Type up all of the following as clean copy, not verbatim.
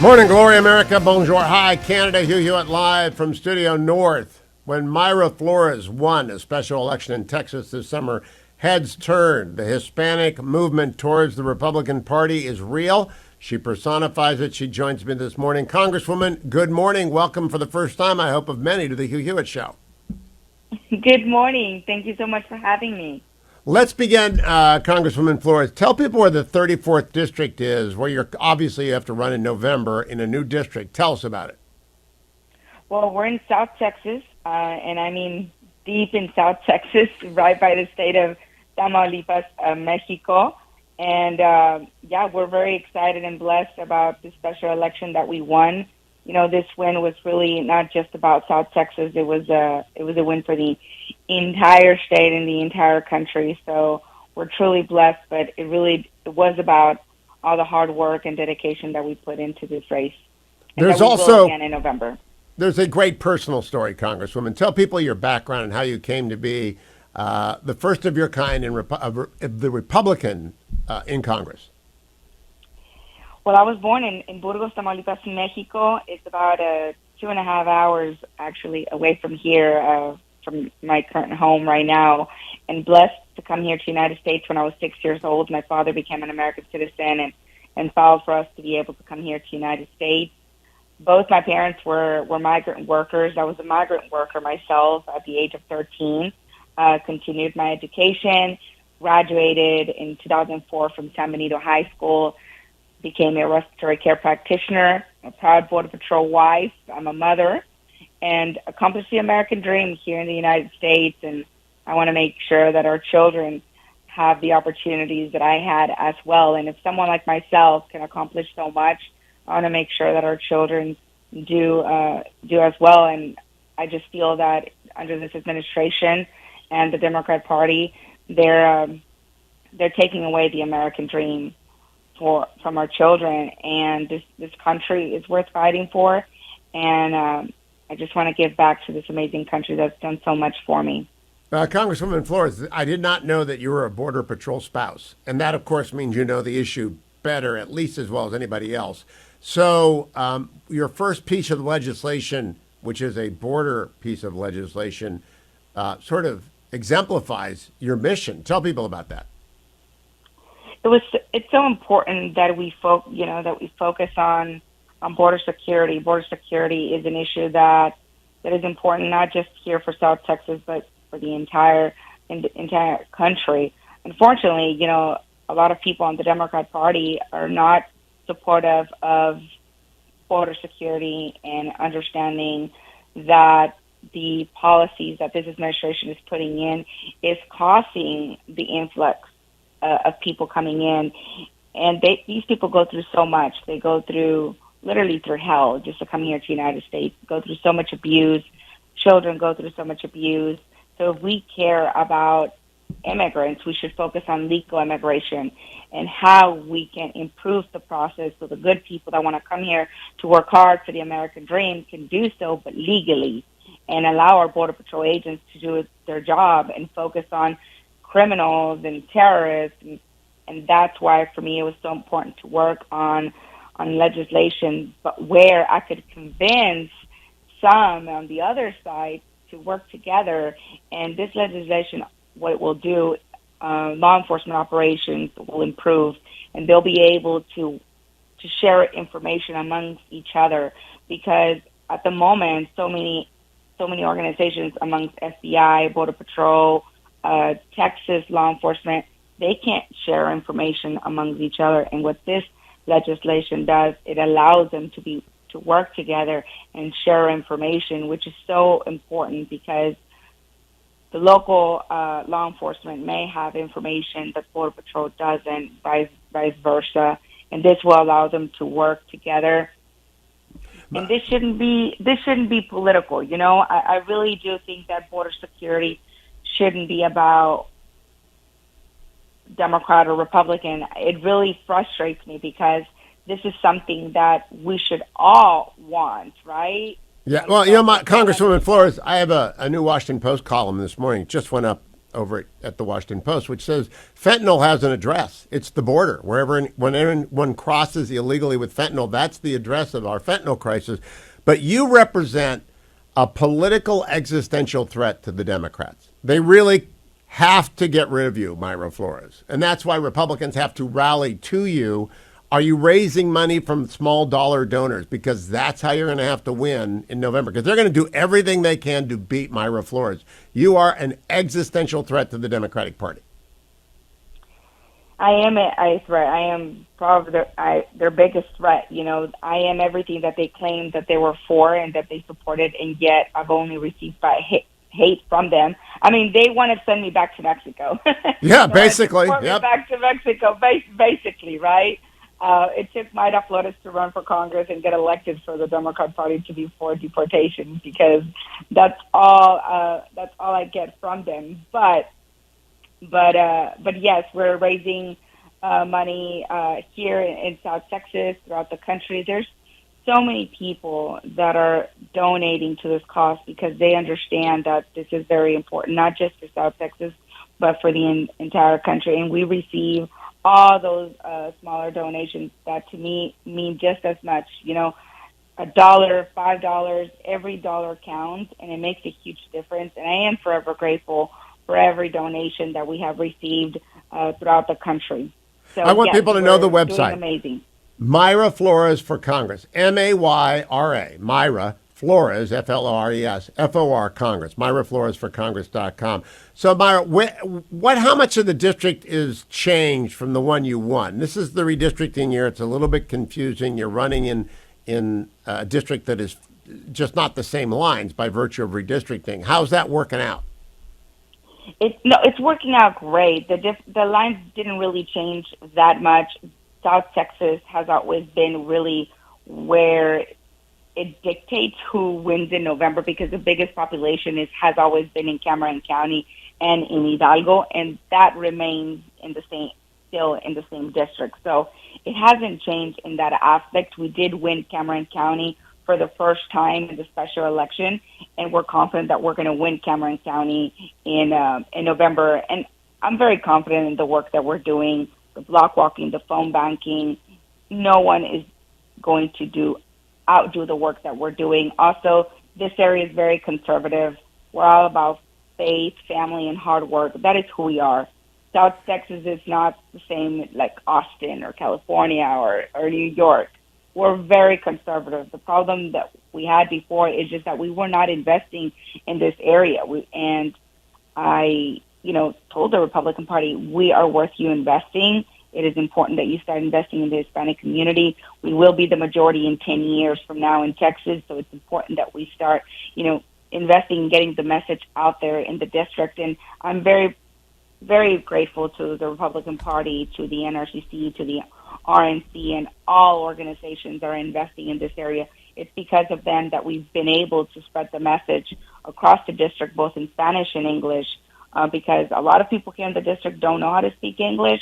Morning, Glory America. Bonjour. Hi, Canada. Hugh Hewitt live from Studio North. When Mayra Flores won a special election in Texas this summer, heads turned. The Hispanic movement towards the Republican Party is real. She personifies it. She joins me this morning. Congresswoman, good morning. Welcome for the first time, I hope, of many to the Hugh Hewitt Show. Good morning. Thank you so much for having me. Let's begin, Congresswoman Flores. Tell people where the 34th district is, where you're obviously you have to run in November in a new district. Tell us about it. Well, we're in South Texas, and I mean deep in South Texas, right by the state of Tamaulipas, Mexico. And yeah, we're very excited and blessed about the special election that we won. You know, this win was really not just about South Texas. It was a win for the entire state and the entire country. So we're truly blessed, but it was about all the hard work and dedication that we put into this race. And There's that we will also again in November. there's a great personal story, Congresswoman. Tell people your background and how you came to be the first of your kind in the Republican in Congress. Well, I was born in Burgos, Tamaulipas, Mexico. It's about 2.5 hours actually away from here, from my current home right now, and blessed to come here to the United States when I was 6 years old. My father became an American citizen and filed for us to be able to come here to the United States. Both my parents were migrant workers. I was a migrant worker myself at the age of 13. Continued my education, graduated in 2004 from San Benito High School, became a respiratory care practitioner, a proud Border Patrol wife. I'm a mother, and accomplished the American dream here in the United States. And I want to make sure that our children have the opportunities that I had as well. And if someone like myself can accomplish so much, I want to make sure that our children do as well. And I just feel that under this administration and the Democrat Party, they're taking away the American dream from our children, and this country is worth fighting for. And I just want to give back to this amazing country that's done so much for me. Congresswoman Flores, I did not know that you were a Border Patrol spouse, and that, of course, means you know the issue better, at least as well as anybody else. So your first piece of legislation, which is a border piece of legislation, sort of exemplifies your mission. Tell people about that. It's so important that we focus on border security. Border security is an issue that is important not just here for South Texas, but for the entire country. Unfortunately, a lot of people on the Democrat Party are not supportive of border security and understanding that the policies that this administration is putting in is causing the influx of people coming in. And these people go through so much. They go literally through hell just to come here to the United States, go through so much abuse. Children go through so much abuse. So if we care about immigrants, we should focus on legal immigration and how we can improve the process so the good people that want to come here to work hard for the American dream can do so, but legally, and allow our Border Patrol agents to do their job and focus on criminals and terrorists. And that's why, for me, it was so important to work on legislation, but where I could convince some on the other side to work together. And this legislation, what it will do, law enforcement operations will improve, and they'll be able to share information amongst each other, because at the moment, so many organizations amongst FBI, Border Patrol, Texas law enforcement, they can't share information amongst each other. And what this legislation does, it allows them to work together and share information, which is so important, because the local law enforcement may have information that Border Patrol doesn't, vice versa, and this will allow them to work together. And this shouldn't be political. I really do think that border security shouldn't be about Democrat or Republican. It really frustrates me, because this is something that we should all want, right? Yeah, well, Congresswoman Flores, I have a new Washington Post column this morning. It just went up over at the Washington Post, which says fentanyl has an address. It's the border. When anyone crosses illegally with fentanyl, that's the address of our fentanyl crisis. But you represent a political existential threat to the Democrats. They really have to get rid of you, Mayra Flores. And that's why Republicans have to rally to you. Are you raising money from small dollar donors? Because that's how you're going to have to win in November. Because they're going to do everything they can to beat Mayra Flores. You are an existential threat to the Democratic Party. I am a threat. I am probably their biggest threat. You know, I am everything that they claimed that they were for and that they supported, and yet I've only received hate from them. I mean, they want to send me back to Mexico. Yeah, basically. Yep. Back to Mexico, basically, right? It took Mayra Flores to run for Congress and get elected for the Democrat Party to be for deportation, because that's all I get from them. But yes, we're raising money here in South Texas, throughout the country. There's so many people that are donating to this cause because they understand that this is very important, not just for South Texas, but for the entire country. And we receive all those smaller donations that to me mean just as much. You know, $1, $5, every dollar counts, and it makes a huge difference. And I am forever grateful for every donation that we have received throughout the country. So I want people to know the website. Amazing. Mayra Flores for Congress. Mayra. Mayra Flores, Flores, FOR Congress. MayraFloresForCongress.com. So, Mayra, how much of the district is changed from the one you won? This is the redistricting year. It's a little bit confusing. You're running in a district that is just not the same lines by virtue of redistricting. How's that working out? It's working out great. The lines didn't really change that much. South Texas has always been really where it dictates who wins in November, because the biggest population has always been in Cameron County and in Hidalgo, and that remains still in the same district. So it hasn't changed in that aspect. We did win Cameron County for the first time in the special election, and we're confident that we're going to win Cameron County in November. And I'm very confident in the work that we're doing, the block walking, the phone banking. No one is going to outdo the work that we're doing. Also, this area is very conservative. We're all about faith, family, and hard work. That is who we are. South Texas is not the same like Austin or California or New York. We're very conservative. The problem that we had before is just that we were not investing in this area. I told the Republican Party, we are worth you investing. It is important that you start investing in the Hispanic community. We will be the majority in 10 years from now in Texas, so it's important that we start, investing and getting the message out there in the district. And I'm very, very grateful to the Republican Party, to the NRCC, to the RNC, and all organizations that are investing in this area. It's because of them that we've been able to spread the message across the district, both in Spanish and English, because a lot of people here in the district don't know how to speak English.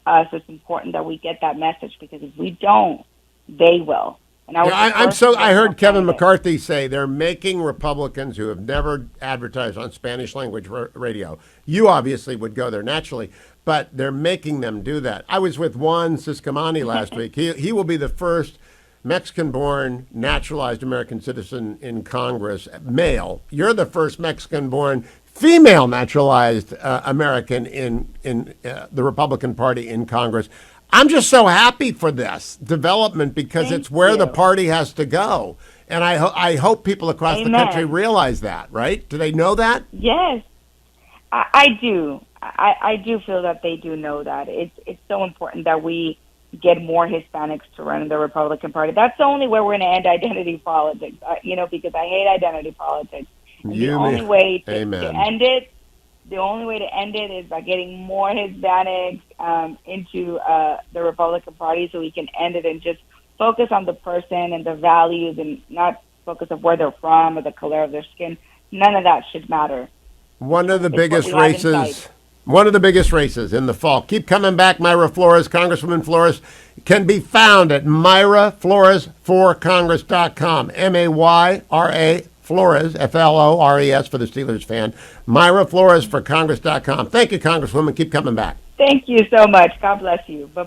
So it's important that we get that message, because if we don't, they will. And I heard Kevin McCarthy say they're making Republicans who have never advertised on Spanish language radio. You obviously would go there naturally, but they're making them do that. I was with Juan Ciscomani last week. He will be the first Mexican-born naturalized American citizen in Congress, male. You're the first Mexican-born female naturalized American in the Republican Party in Congress. I'm just so happy for this development, because it's where the party has to go. And I hope people across the country realize that, right? Do they know that? Yes, I do. I do feel that they do know that. It's so important that we get more Hispanics to run the Republican Party. That's the only way we're going to end identity politics, because I hate identity politics. The only way to end it is by getting more Hispanics into the Republican Party, so we can end it and just focus on the person and the values, and not focus on where they're from or the color of their skin. None of that should matter. One of the biggest races in the fall. Keep coming back, Mayra Flores. Congresswoman Flores can be found at MayraFloresForCongress.com. MAYRA Flores, Flores for the Steelers fan. Mayra Flores for Congress.com. Thank you, Congresswoman. Keep coming back. Thank you so much. God bless you. Bye.